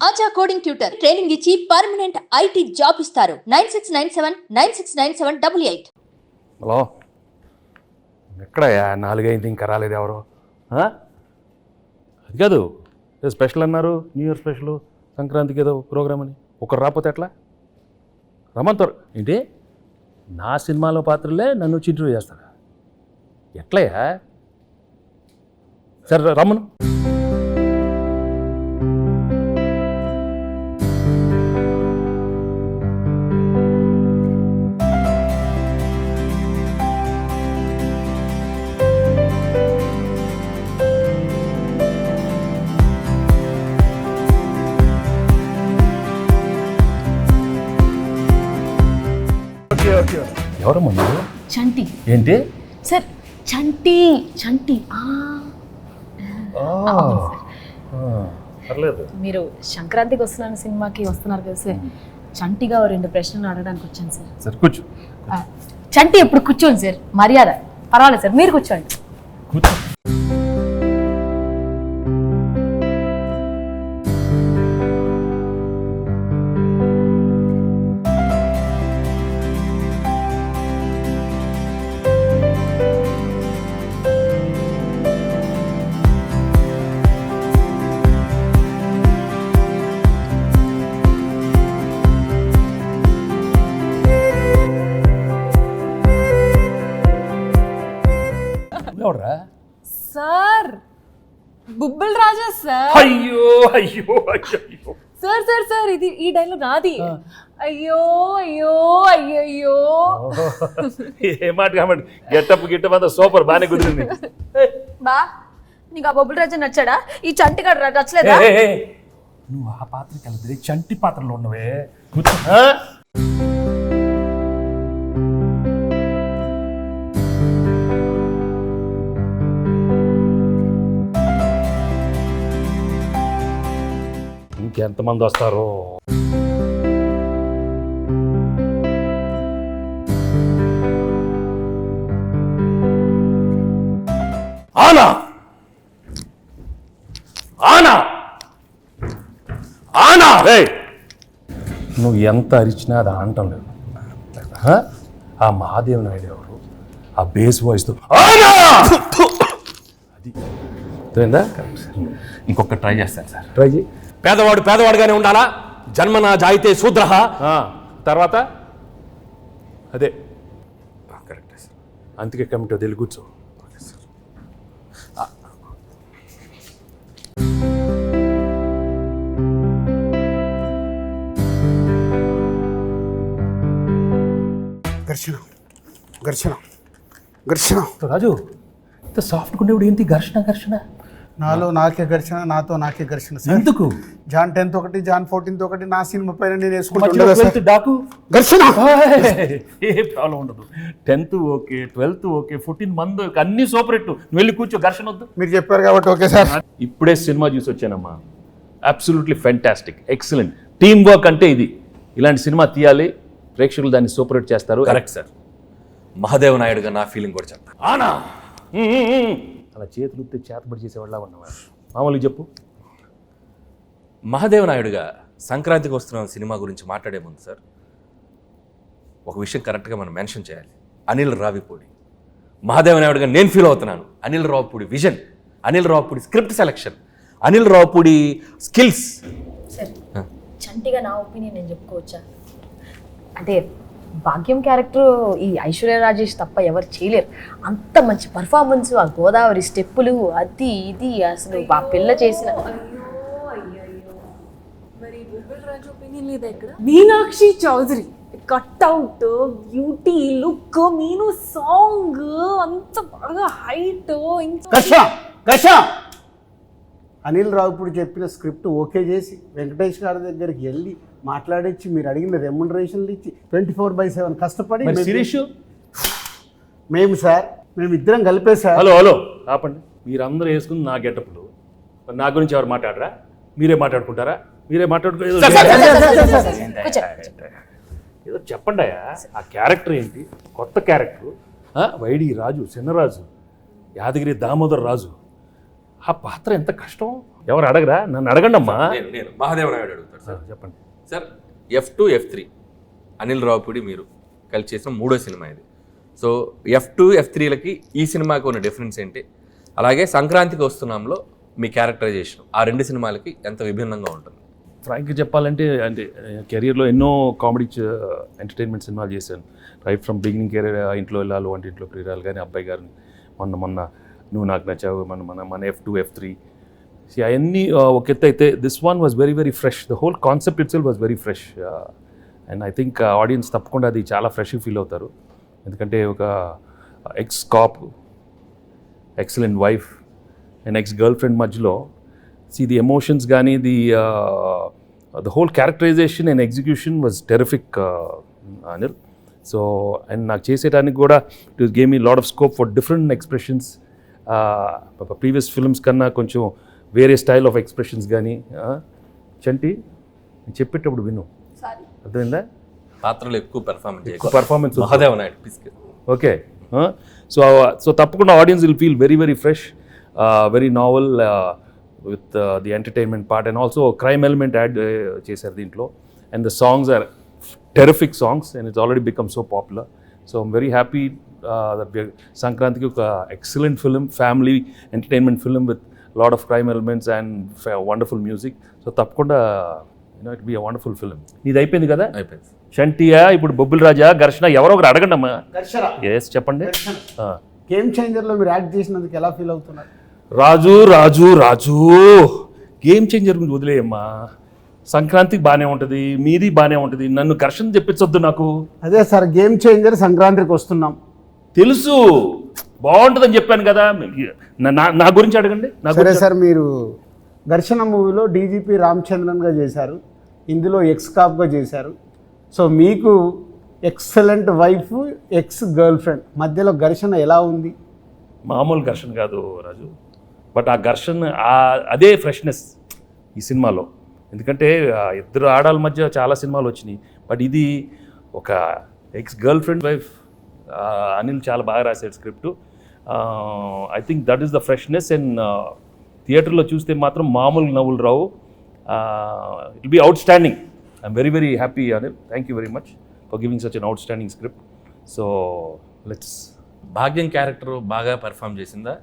ఆచా coding tutor training ఇచ్చి permanent IT job ఇస్తారు. 9697969788. Hello, ఎక్కడయ్యా? 4 ఇంకా రాలేదు ఎవరు? అది కాదు, ఏదో స్పెషల్ అన్నారు, న్యూ ఇయర్ స్పెషల్, సంక్రాంతికి ఏదో ప్రోగ్రామ్ అని. ఒకరు రాకపోతే ఎట్లా? రమ్మంటారు ఏంటి? నా సినిమాలో పాత్రలే నన్ను వచ్చి ఇంటర్వ్యూ చేస్తారా? ఎట్లయ్యా? సరే రమ్మను. ఎవరమ్మా మీరు? చంటి. ఏంటి సార్, చంటి చంటి. పర్లేదు. మీరు సంక్రాంతికి వస్తున్నాను సినిమాకి వస్తున్నారు కదా సార్, చంటిగా 2 ప్రశ్నలు అడగడానికి వచ్చాను సార్. సరే కూర్చో. చంటి ఎప్పుడు కూర్చోండి సార్, మర్యాద. పర్వాలేదు సార్, మీరు కూర్చోండి. కూర్చో. ఎవడరా? సార్, బుబ్బుల్ రాజా సార్. అయ్యో అయ్యో అయ్యో సార్ సార్ సార్, ఇది ఈ డైలాగ్ నాది. అయ్యో అయ్యో అయ్యో. ఏ మాట కాబట్టి గెట్టప్ అంతా సూపర్, బాగానే కుదిరింది. బా, నీకు ఆ బొబ్బుల్ రాజా నచ్చాడా? ఈ చంటి గడ నచ్చలేదా? నువ్వు ఆ పాత్రకి వెళ్తే చంటి పాత్రలో ఉన్నవే. ఇంకెంతమంది వస్తారో? ఆనా ఆనా ఆనా. నువ్వు ఎంత అరిచినా అది ఆనటం లేదు. ఆ మహాదేవ్ నాయుడు ఎవరు? ఆ బేస్ వాయిస్తో ఆనా అది అయిందా? ఇంకొక ట్రై చేస్తాను సార్. ట్రై చేయి. పేదవాడు పేదవాడుగానే ఉండాలా, జన్మన జాయితే శూద్ర. తర్వాత అదే కరెక్ట్ సార్. అందుకే కమిటీ వదిలి కూర్చో. ఘర్షణ ఘర్షణ ఘర్షణ. రాజు, ఇంత సాఫ్ట్ ఉండేవాడు ఏంటి ఘర్షణ ఘర్షణ? నాలో నాకే ఘర్షణ, నాతో నాకే ఘర్షణ. ఎందుకు? జాన్ 10th ఒకటి, జాన్ 14th ఒకటి, నా సినిమా పైన నేను డాకు ఘర్షణ. ఏ ప్రాబ్లం ఉండదు. 10th ఓకే, 12th ఓకే, 14 మంది అన్ని సూపర్ హిట్. నువ్వు వెళ్ళి కూర్చో, ఘర్షణ వద్దు. మీరు చెప్పారు కాబట్టి ఓకే సార్. ఇప్పుడే సినిమా చూసి వచ్చానమ్మా. Absolutely fantastic, excellent. Team work అంటే ఇది. ఇలాంటి సినిమా తీయాలి, ప్రేక్షకులు దాన్ని సూపర్ హిట్ చేస్తారు. Correct sir. మహాదేవ్ నాయుడుగా నా ఫీలింగ్ కూడా చెప్తాను. ఆనా అలా చేతులు చేతబడి చేసేవాళ్ళ ఉన్నవాడు. మామూలుగా చెప్పు. మహాదేవ్ నాయుడుగా సంక్రాంతికి వస్తున్న సినిమా గురించి మాట్లాడే ముందు సార్, ఒక విషయం కరెక్ట్గా మనం మెన్షన్ చేయాలి. అనిల్ రావిపూడి. మహాదేవ్ నాయుడుగా నేను ఫీల్ అవుతున్నాను. Anil Ravipudi vision, Anil Ravipudi script selection, Anil Ravipudi skills. Sir, చంటిగా నా ఒపీనియన్ నేను చెప్పుకోవచ్చా? అంటే భాగ్యం క్యారెక్టర్ ఈ ఐశ్వర్య రాజేష్ తప్ప ఎవరు చేయలేరు. అంత మంచి పర్ఫార్మెన్స్, ఆ గోదావరి స్టెప్పులు, అది ఇది అసలు ఆ పిల్ల చేసిన. Meenakshi Chaudhary cutout, beauty, look, మీను సాంగ్ అంత బాగా హైట్. అనిల్ రావుపూడి చెప్పిన స్క్రిప్ట్ ఓకే చేసి వెంకటేష్ గారి దగ్గరికి వెళ్ళి మాట్లాడించి మీరు అడిగిన రెమ్యునరేషన్లు ఇచ్చి 24/7 కష్టపడి మేము సార్, మేము ఇద్దరం కలిపే సార్. హలో హలో ఆపండి. మీరందరూ వేసుకుని నా గెటప్లు, నా గురించి ఎవరు మాట్లాడరా? మీరే మాట్లాడుకుంటారా? మీరే మాట్లాడుకో. ఏదో చెప్పండి అయ్యా. ఆ క్యారెక్టర్ ఏంటి? కొత్త క్యారెక్టర్. వైడి రాజు, చిన్నరాజు, యాదగిరి దామోదర్ రాజు. ఆ పాత్ర ఎంత కష్టం. ఎవరు అడగరా? నన్ను అడగండి అమ్మా. నేను మహాదేవ్ నాయుడు అడుగుతాను సార్. చెప్పండి sir, F2, F3 Anil Ravipudi మీరు కలిసి చేసిన 3వ సినిమా ఇది. సో F2, F3లకి ఈ సినిమాకి ఉన్న డిఫరెన్స్ ఏంటి? అలాగే సంక్రాంతికి వస్తున్నాంలో మీ క్యారెక్టరైజేషన్ ఆ 2 సినిమాలకి ఎంత విభిన్నంగా ఉంటుంది? ఫ్రాంక్గా చెప్పాలంటే అంటే కెరియర్లో ఎన్నో కామెడీ ఎంటర్టైన్మెంట్ సినిమాలు చేశాను. రైట్ ఫ్రమ్ బిగినింగ్ కెరీర్, ఇంట్లో వెళ్ళాలి, వంటింట్లో ప్రియురాలు కానీ, అబ్బాయి గారిని, మొన్న నువ్వు నాకు నచ్చావు, మన F2, F3 అవన్నీ ఒక ఎత్తు అయితే this one was very very fresh. The whole concept itself was very fresh and I think audience తప్పకుండా అది చాలా ఫ్రెష్గా ఫీల్ అవుతారు. ఎందుకంటే ఒక ex cop, excellent wife and ex girl friend మధ్యలో ది ఎమోషన్స్ కానీ the whole characterisation and execution was terrific Anil. So and నాకు చేసేటానికి కూడా it was gave me lot of scope for different expressions. Previous films కన్నా కొంచెం వేరే style of expressions కానీ. చంటి నేను చెప్పేటప్పుడు విను, అర్థమైందా? పాత్రలు ఎక్కువ performance Mahadev Naidu. Okay. So తప్పకుండా audience will feel very very fresh, very novel with the entertainment part and also crime element add చేశారు దీంట్లో. And the songs are terrific songs and it's already become so popular. So I'm very happy that సంక్రాంతికి ఒక excellent film, family entertainment film with lot of crime elements and wonderful music. So తప్పకుండా it be a wonderful film. ఇది అయిపోయింది కదా? అయిపోయింది. చంటియా, ఇప్పుడు బొబ్బిల్ రాజా, ఘర్షణ, ఎవరో ఒకరు అడగండి అమ్మా. ఎస్ చెప్పండి. గేమ్ చేంజర్లో మీరు యాక్ట్ చేసినందుకు ఎలా ఫీల్ అవుతున్నారు? రాజు రాజు రాజు గేమ్ చేంజర్ గురించి వదిలేయమ్మా. సంక్రాంతికి బాగానే ఉంటుంది, మీది బాగానే ఉంటుంది, నన్ను ఘర్షణ చెప్పించొద్దు నాకు. అదే సార్, గేమ్ చేంజర్ సంక్రాంతికి వస్తున్నాం తెలుసు, బాగుంటుందని చెప్పాను కదా. నా గురించి అడగండి. సరే సార్, మీరు ఘర్షణ మూవీలో డీజీపీ రామచంద్రన్గా చేశారు, ఇందులో ఎక్స్ కాప్గా చేశారు. సో మీకు excellent wife, ex girl friend మధ్యలో ఘర్షణ ఎలా ఉంది? మామూలు ఘర్షణ కాదు రాజు, బట్ ఆ ఘర్షణ అదే ఫ్రెష్నెస్ ఈ సినిమాలో. ఎందుకంటే ఇద్దరు ఆడాల మధ్య చాలా సినిమాలు వచ్చినాయి, బట్ ఇది ఒక ex girl friend wife. Anil చాలా బాగా రాశాడు script. I think that is the freshness. And థియేటర్లో చూస్తే మాత్రం మామూలు నవ్వులు రావు. It be outstanding. I'm very very happy Anil. Thank you very much for giving such an outstanding script. So let's. Bhagyam character బాగా పెర్ఫామ్ చేసిందా,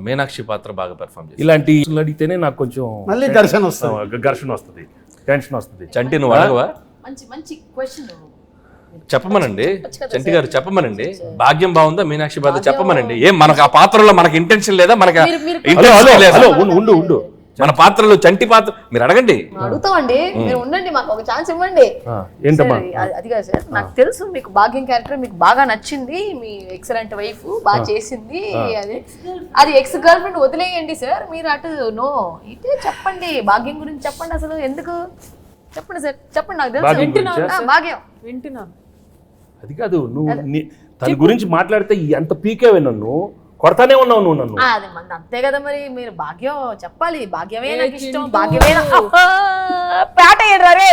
మీనాక్షి పాత్ర బాగా పెర్ఫామ్ చేసింది? ఇలాంటి అడిగితేనే నాకు కొంచెం మళ్ళీ ఘర్షణ వస్తుంది, టెన్షన్ వస్తుంది. చంటి నువ్వు అడగవా? మంచి క్వశ్చన్ చెప్పమనండి చంటి గారు, చెప్పమనండి. భాగ్యం బాగుందా, మీనాక్షి పాత్ర చెప్పమనండి. ఏం మనకు ఆ పాత్రలో మనకి ఇంటెన్షన్ లేదా? మనకి ఉండు మన పాత్రలో చంటి పాత్ర మీరు అడగండి. అడుగుతామండి, మీరు ఉండండి, మాకు ఒక ఛాన్స్ ఇవ్వండి. ఏంటమ్మా? అది కాదు సార్, నాకు తెలుసు మీకు భాగ్యం క్యారెక్టర్ మీకు బాగా నచ్చింది, మీ ఎక్సలెంట్ వైఫ్ బాగా చేసింది, అది ఎక్స్ గర్ల్ ఫ్రెండ్ వదిలేయండి సార్. మీరు అటు నో ఇటే చెప్పండి, భాగ్యం గురించి చెప్పండి. అసలు ఎందుకు చెప్పండి సార్, చెప్పండి. నాకు తెలుసు భాగ్యం వింటున్నాను. అది కాదు, నువ్వు తన గురించి మాట్లాడితే ఎంత పీకేవే, నన్ను కొడతానే ఉన్నావు నువ్వు నన్ను. అది మంది అంతే కదా మరి. మీరు భాగ్యం చెప్పాలి, భాగ్యమే నాకు ఇష్టం, భాగ్యమే పేట రే.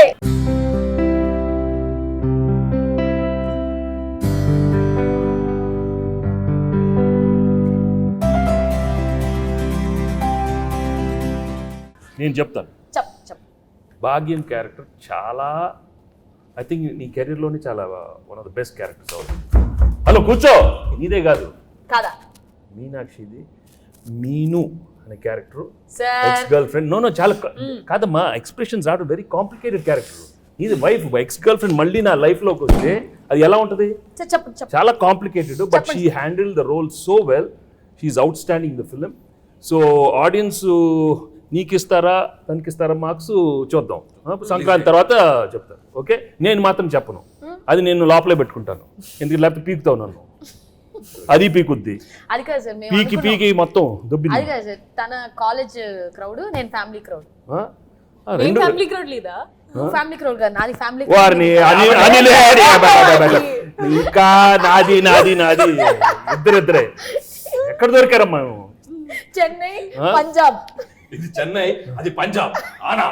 నేను చెప్తాను. భాగ్యం క్యారెక్టర్ చాలా, ఐ థింక్ నీ కెరీర్లోనే చాలా one of the best characters అవుతుంది. హలో కూర్చో, నీదే కాదు కాదా మీనాక్షిది. మీను అనే character ex girl friend. No చాలా కాదమ్మా, expressions are very complicated character. ఇది వైఫ్, ఎక్స్ గర్ల్ ఫ్రెండ్ మళ్ళీ నా లైఫ్లోకి వస్తే అది ఎలా ఉంటుంది? చాలా complicated, but she handle the role so well. She is outstanding the film. So audience నీకు ఇస్తారా తనకిస్తారా మార్క్స్ చూద్దాం, సంక్రాంతి తర్వాత చెప్తాను. ఓకే, నేను మాత్రం చెప్పను, అది నేను లోపలే పెట్టుకుంటాను. ఎందుకు లేకపోతే పీకుతావు నన్ను, అది పీకుద్ది. అది కాదు సార్, పీకి మొత్తం దుబ్బింది. అది కాదు సార్, తన కాలేజ్ క్రౌడ్, నేను ఫ్యామిలీ క్రౌడ్. ఫ్యామిలీ క్రౌడ్ లేదా? ఫ్యామిలీ క్రౌడ్ కాదు, నాది ఫ్యామిలీ. వారిని ఇంకా నాది ఇద్దరిద్దరే. ఎక్కడ దొరికారమ్మా? చెన్నై, పంజాబ్. ఇది చెన్నై, అది పంజాబ్. ఆనా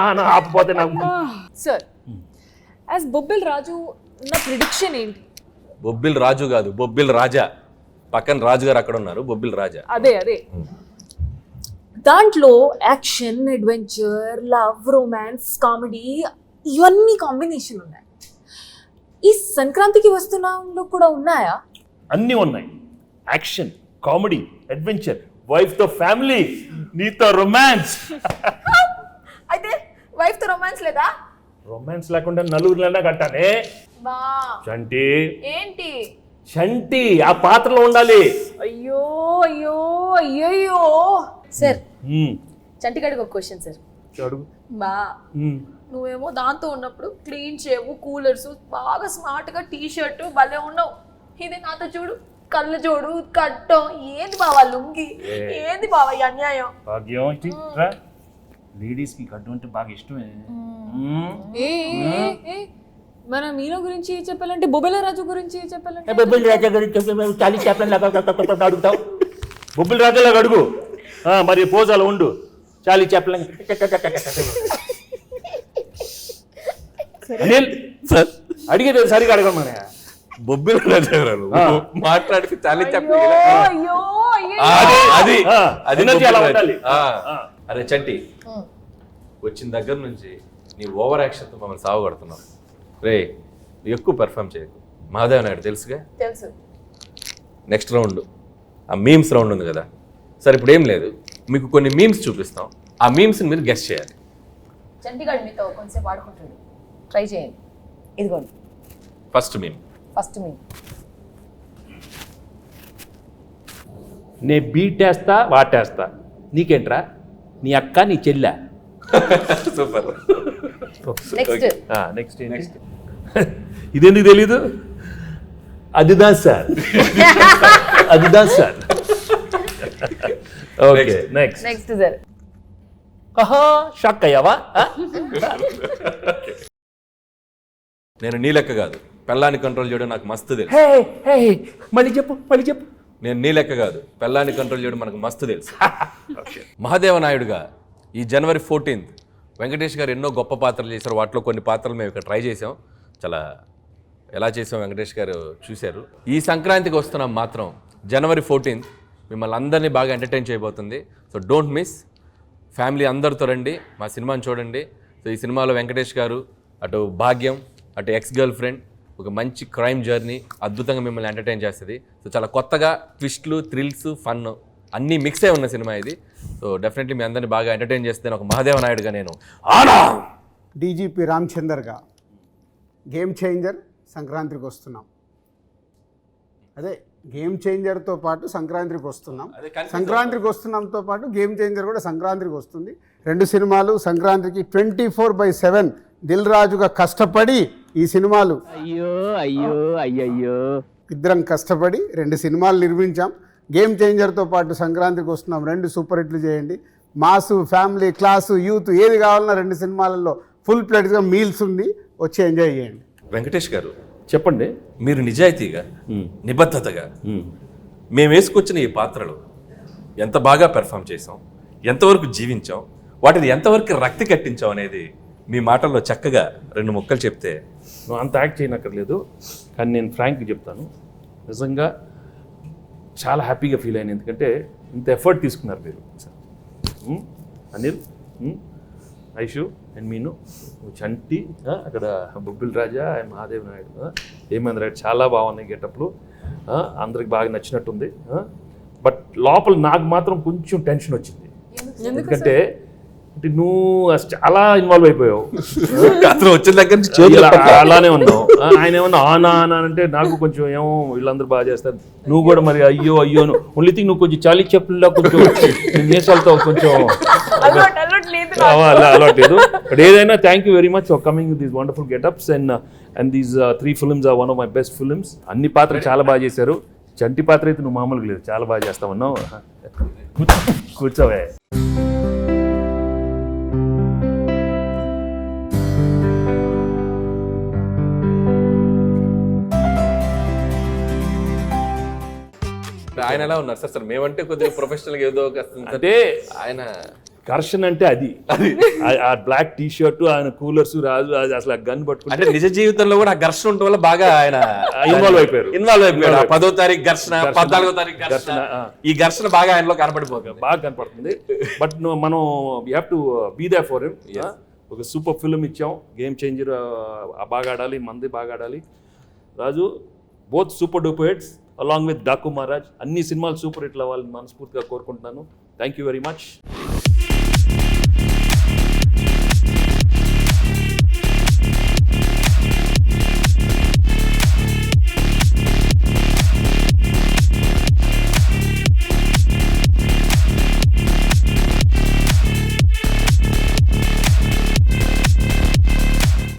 ఆనా ఆపపోతే నాకు. సార్ యాజ్ బొబ్బిల్ రాజు నా ప్రిడిక్షన్ ఏంటి? బొబ్బిల్ రాజు కాదు, బొబ్బిల్ రాజా. పక్కన రాజు గారు అక్కడ ఉన్నారు, బొబ్బిల్ రాజా. అదే దాంట్లో action, adventure, love, romance, comedy ఇవన్నీ కాంబినేషన్ ఉన్నాయి. ఈ సంక్రాంతికి వస్తున్నాంలో కూడా ఉన్నాయా? అన్నీ ఉన్నాయి. యాక్షన్, కామెడీ, అడ్వెంచర్, వైఫ్తో ఫ్యామిలీ, నీతో రొమాన్స్. అయితే వైఫ్ తో రొమాన్స్ లేదా? రొమాన్స్ లేకుండా నలుగురిలోనే కట్టానే. బా చంటి, ఏంటి? చంటి ఆ పాత్రలో ఉండాలి. అయ్యో అయ్యో అయ్యయ్యో. సార్ ఉమ్, చంటిగాడికి ఒక క్వశ్చన్ సార్. అడుగు. బా ఉమ్. నువ్వేమో దాంతో ఉన్నప్పుడు క్లీన్ చేయవు, కూలర్స్, బాగా స్మార్ట్ గా టీ షర్ట్ భలే ఉన్నావు. ఇది నాతో చూడు, కళ్ళు చూడు, కట్టం. ఏంది బావా లుంగి? ఏంది బావా ఈ అన్యాయం? భాగ్యం ఇటు రా. లేడీస్కి కట్టు అంటే బాగా ఇష్టమే. ఏ ఏ, ఏ, మన మీనా గురించి చెప్పాలంటే బొబ్బెల రాజు గురించి చెప్పాలంటే బొబ్బిల్ రాజా గురించి చాలీ చెప్పండి అడుగుతావు. బొబ్బిల్ రాజాలాగా అడుగు. మరి పోజాలు ఉండు. చాలీ చెప్పలేం. అనిల్ సార్ అడిగేది సరిగా అడగమనే. బొబ్బిల రాజారావు మాట్లాడితే చాలా చెప్ప అయ్యో అయ్యో. అది ఆ, అది energy అలా ఉండాలి. అరే చంటి, వచ్చిన దగ్గర నుంచి నీ ఓవర్ యాక్షన్తో మమ్మల్ని సాగుగడుతున్నావు. రే ఎక్కువ పెర్ఫామ్ చేయకు. మహాదేవ్ నాయుడు తెలుసుగా. తెలుసు. నెక్స్ట్ రౌండ్ ఆ మీమ్స్ రౌండ్ ఉంది కదా. సరే ఇప్పుడు ఏం లేదు, మీకు కొన్ని మీమ్స్ చూపిస్తాం. ఆ మీమ్స్ని మీరు గెస్ట్ చేయాలి. చంటిగాడు మీతో కొంచెంసేపు ఆడుకుంటాడు, ట్రై చేయండి. ఇదిగోండి ఫస్ట్ మీమ్. ఫస్ట్ మీ నే బీటేస్తా వాటేస్తా, నీకేంట్రా? నీ అక్క నీ చెల్లె. సూపర్. నెక్స్ట్. నెక్స్ట్ ఇదెందుకు తెలీదు? అదిదా సార్, అదిదా sir. Okay next. Next sir. ఆహా షాక్ అయ్యావా? నేను నీ లెక్క కాదు, పెళ్ళాన్ని కంట్రోల్ చేయడం నాకు మస్తు తెలుసు. మళ్ళీ చెప్పు. నేను నీ లెక్క కాదు, పెళ్ళాన్ని కంట్రోల్ చేయడం మనకు మస్తు తెలుసు. మహాదేవ నాయుడుగా ఈ జనవరి 14th వెంకటేష్ గారు ఎన్నో గొప్ప పాత్రలు చేశారు. వాటిలో కొన్ని పాత్రలు మేము ఇక్కడ ట్రై చేసాం. చాలా ఎలా చేసాం వెంకటేష్ గారు చూశారు. ఈ సంక్రాంతికి వస్తున్నాం మాత్రం జనవరి 14th మిమ్మల్ని అందరినీ బాగా ఎంటర్టైన్ చేయబోతుంది. So don't miss. ఫ్యామిలీ అందరితో రండి, మా సినిమాని చూడండి. సో ఈ సినిమాలో వెంకటేష్ గారు, అటు భాగ్యం, అటు ఎక్స్ గర్ల్ ఫ్రెండ్, ఒక మంచి క్రైమ్ జర్నీ అద్భుతంగా మిమ్మల్ని ఎంటర్టైన్ చేస్తుంది. సో చాలా కొత్తగా ట్విస్ట్లు, థ్రిల్స్, ఫన్ అన్నీ మిక్స్ అయి ఉన్న సినిమా ఇది. సో డెఫినెట్లీ మీ అందరినీ బాగా ఎంటర్టైన్ చేస్తే ఒక మహాదేవ నాయుడుగా నేను డీజీపీ రామచందర్గా గేమ్ చేంజర్ సంక్రాంతికి వస్తున్నాం. అదే గేమ్ చేంజర్తో పాటు సంక్రాంతికి వస్తున్నాం. సంక్రాంతికి వస్తున్నాంతో పాటు గేమ్ చేంజర్ కూడా సంక్రాంతికి వస్తుంది. రెండు సినిమాలు సంక్రాంతికి 24/7 దిల్ రాజుగా కష్టపడి ఈ సినిమాలు ఇద్దరం కష్టపడి 2 సినిమాలు నిర్మించాం. గేమ్ చేంజర్తో పాటు సంక్రాంతికి వస్తున్నాం. 2 సూపర్ హిట్లు చేయండి. మాసు, ఫ్యామిలీ, క్లాసు, యూత్ ఏది కావాలన్నా 2 సినిమాలలో ఫుల్ ప్లేట్గా మీల్స్ ఉంది. వచ్చి ఎంజాయ్ చేయండి. వెంకటేష్ గారు చెప్పండి. మీరు నిజాయితీగా, నిబద్ధతగా మేము వేసుకొచ్చిన ఈ పాత్రలు ఎంత బాగా పెర్ఫామ్ చేసాం, ఎంతవరకు జీవించాం, వాటిని ఎంతవరకు రక్తి కట్టించాం అనేది మీ మాటల్లో చక్కగా 2 ముక్కలు చెప్తే. నువ్వు అంత యాక్ట్ చేయనక్కర్లేదు, కానీ నేను ఫ్రాంక్గా చెప్తాను. నిజంగా చాలా హ్యాపీగా ఫీల్ అయ్యాను. ఎందుకంటే ఇంత ఎఫర్ట్ తీసుకున్నారు మీరు. అనిల్, ఐషు అండ్ మీను, చంటి, అక్కడ బొబ్బిల్ రాజా అండ్ మహాదేవ్ నాయుడు, హేమేంద్ర రాయుడు చాలా బాగున్నాయి గెటప్లు. అందరికి బాగా నచ్చినట్టుంది. బట్ లోపల నాకు మాత్రం కొంచెం టెన్షన్ వచ్చింది. ఎందుకంటే నువ్వు చాలా ఇన్వాల్వ్ అయిపోయావు. వచ్చిన దగ్గర నుంచి అలానే ఉన్నావు. ఆయన ఏమన్నా ఆనా అంటే నాకు కొంచెం ఏమో వీళ్ళందరూ బాగా చేస్తారు, నువ్వు కూడా మరి అయ్యో ఓన్లీ థింగ్ నువ్వు కొంచెం చాలీ చెప్పుల్లో కొంచెం మీసాలతో కొంచెం అలవాట్లేదు. బట్ ఏదైనా thank you very much for coming these wonderful getups and these 3 films are one of my best films. అన్ని పాత్రలు చాలా బాగా చేశారు. చంటి పాత్ర అయితే నువ్వు మామూలుగా లేదు, చాలా బాగా చేస్తామన్నావు. కూర్చోవే. ఆయన ఎలా ఉన్నారు సార్? మేమంటే కొద్దిగా ప్రొఫెషనల్గా ఏదో ఒక అంటే ఆయన ఘర్షణ అంటే అది ఆ బ్లాక్ టీ షర్ట్ ఆయన కూలర్స్ రాజు అది అసలు గన్ పట్టుకుంటే అంటే నిజ జీవితంలో కూడా ఆ ఘర్షణ ఉండటం వల్ల బాగా ఆయన ఇన్వాల్వ్ అయిపోయారు. ఇన్వాల్వ్ అయిపోయాడు. 10వ తారీఖు ఘర్షణ, 14వ తారీఖు ఘర్షణ, ఈ ఘర్షణ బాగా ఆయనలో కనపడిపోతుంది. బాగా కనపడుతుంది. బట్ మనం we have to be there for him. ఒక సూపర్ ఫిల్మ్ ఇచ్చాం, గేమ్ చేంజర్, బాగా ఆడాలి, మంది బాగా ఆడాలి. Raju both super duper hits along with Daaku Maharaaj. అన్ని సినిమాలు సూపర్ హిట్లు అవ్వాలని మనస్ఫూర్తిగా కోరుకుంటున్నాను. Thank you very much.